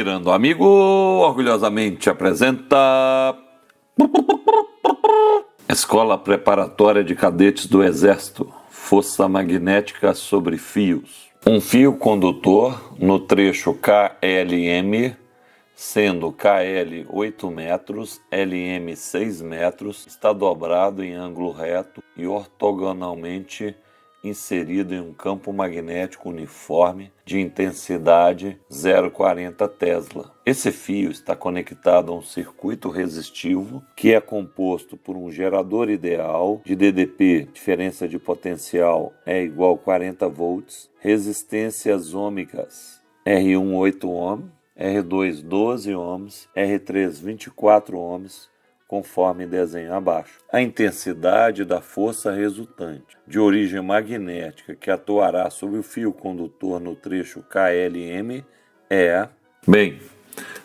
Mirando Amigo orgulhosamente apresenta Escola Preparatória de Cadetes do Exército, Força Magnética sobre Fios. Um fio condutor no trecho KLM, sendo KL 8 metros, LM 6 metros, está dobrado em ângulo reto e ortogonalmente inserido em um campo magnético uniforme de intensidade 0,40 Tesla. Esse fio está conectado a um circuito resistivo que é composto por um gerador ideal de DDP, diferença de potencial é igual a 40 volts, resistências ômicas R1 8 ohm, R2 12 ohms, R3 24 ohms, conforme desenho abaixo. A intensidade da força resultante, de origem magnética, que atuará sobre o fio condutor no trecho KLM é...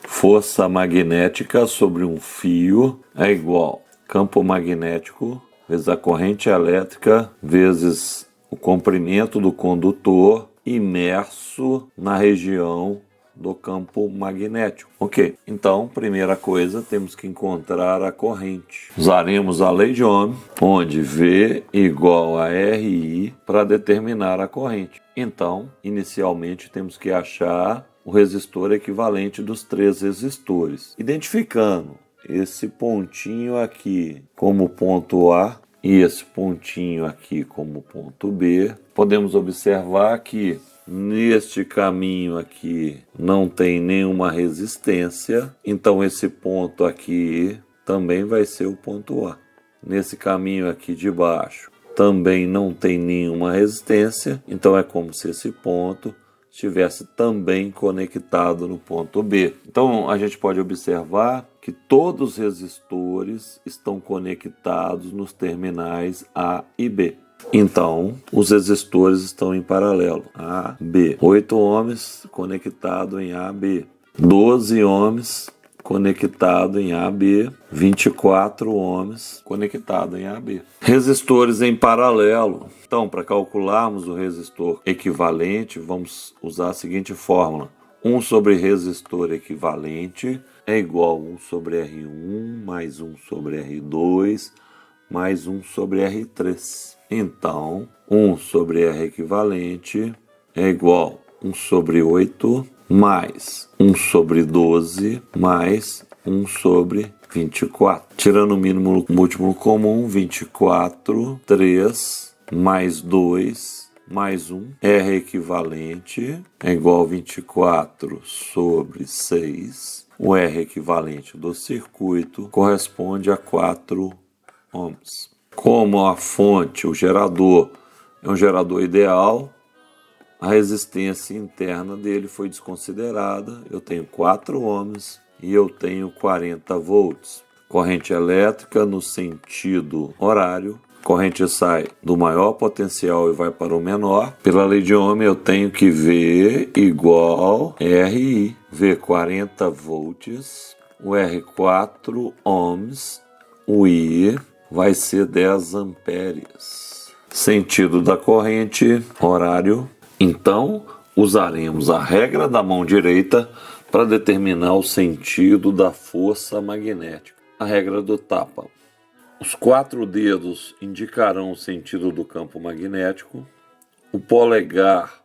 força magnética sobre um fio é igual campo magnético vezes a corrente elétrica vezes o comprimento do condutor imerso na região do campo magnético. Ok, então, primeira coisa, temos que encontrar a corrente. Usaremos a lei de Ohm, onde V igual a RI, para determinar a corrente. Então, inicialmente, temos que achar o resistor equivalente dos três resistores. Identificando esse pontinho aqui como ponto A e esse pontinho aqui como ponto B, podemos observar que neste caminho aqui não tem nenhuma resistência, então esse ponto aqui também vai ser o ponto A. Nesse caminho aqui de baixo também não tem nenhuma resistência, então é como se esse ponto estivesse também conectado no ponto B. Então a gente pode observar que todos os resistores estão conectados nos terminais A e B. Então, os resistores estão em paralelo, A, B. 8 ohms conectado em AB, 12 ohms conectado em AB, 24 ohms conectado em AB. Resistores em paralelo. Então, para calcularmos o resistor equivalente, vamos usar a seguinte fórmula. 1 sobre resistor equivalente é igual a 1 sobre R1 mais 1 sobre R2 mais 1 sobre R3. Então, 1 sobre R equivalente é igual a 1 sobre 8 mais 1 sobre 12 mais 1 sobre 24. Tirando o mínimo múltiplo comum, 24, 3 mais 2 mais 1. R equivalente é igual a 24 sobre 6. O R equivalente do circuito corresponde a 4 ohms. Como a fonte, o gerador, é um gerador ideal, a resistência interna dele foi desconsiderada. Eu tenho 4 ohms e eu tenho 40 volts. Corrente elétrica no sentido horário. Corrente sai do maior potencial e vai para o menor. Pela lei de Ohm eu tenho que V igual RI. V 40 volts, o R 4 ohms, o I vai ser 10 amperes. Sentido da corrente, horário. Então, usaremos a regra da mão direita para determinar o sentido da força magnética. A regra do tapa. Os 4 dedos indicarão o sentido do campo magnético. O polegar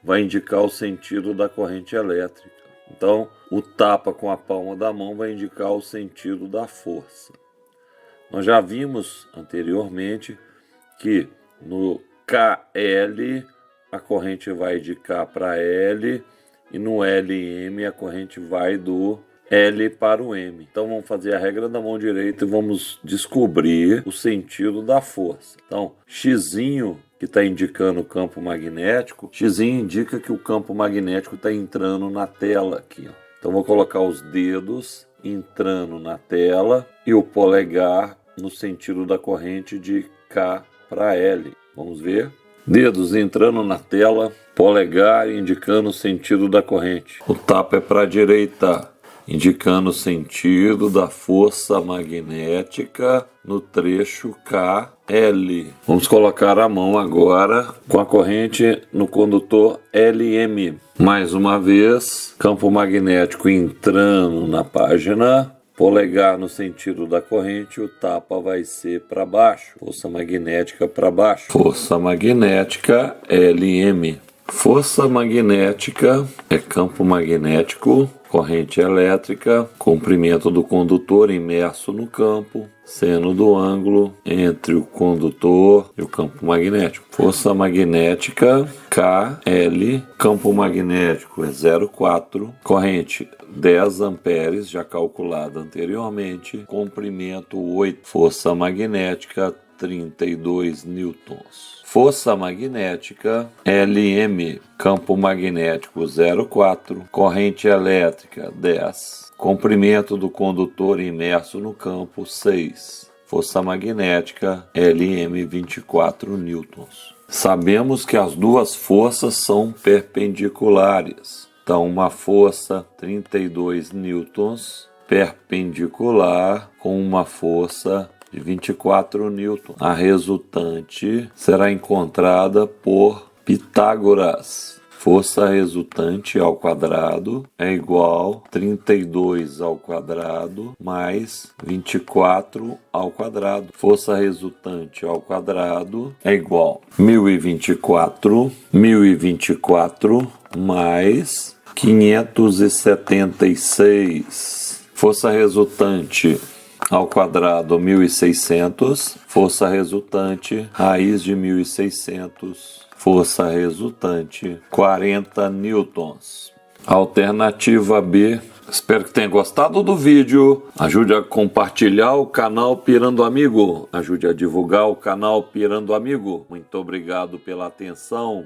vai indicar o sentido da corrente elétrica. Então, o tapa com a palma da mão vai indicar o sentido da força. Nós já vimos anteriormente que no KL a corrente vai de K para L e no LM a corrente vai do L para o M. Então vamos fazer a regra da mão direita e vamos descobrir o sentido da força. Então, Xzinho, que está indicando o campo magnético, Xzinho indica que o campo magnético está entrando na tela aqui. Então vou colocar os dedos entrando na tela e o polegar no sentido da corrente de K para L. Vamos ver? Dedos entrando na tela, polegar indicando o sentido da corrente. O tapa é para a direita, indicando o sentido da força magnética no trecho KL. Vamos colocar a mão agora com a corrente no condutor LM. Mais uma vez, campo magnético entrando na página. Polegar no sentido da corrente, o tapa vai ser para baixo. Força magnética para baixo. Força magnética LM. Força magnética é campo magnético, corrente elétrica, comprimento do condutor imerso no campo, seno do ângulo entre o condutor e o campo magnético. Força magnética KL, campo magnético é 0,4, corrente 10 amperes, já calculada anteriormente, comprimento 8, força magnética 32 newtons. Força magnética LM, campo magnético 0,4, corrente elétrica 10, comprimento do condutor imerso no campo 6, força magnética LM 24 newtons. Sabemos que as duas forças são perpendiculares, então uma força 32 newtons perpendicular com uma força de 24 newtons. A resultante será encontrada por Pitágoras. Força resultante ao quadrado é igual a 32 ao quadrado mais 24 ao quadrado. Força resultante ao quadrado é igual a 1024 mais 576. Força resultante ao quadrado 1.600, força resultante, raiz de 1.600, força resultante 40 newtons. Alternativa B. Espero que tenha gostado do vídeo. Ajude a compartilhar o canal Pirando Amigo. Ajude a divulgar o canal Pirando Amigo. Muito obrigado pela atenção.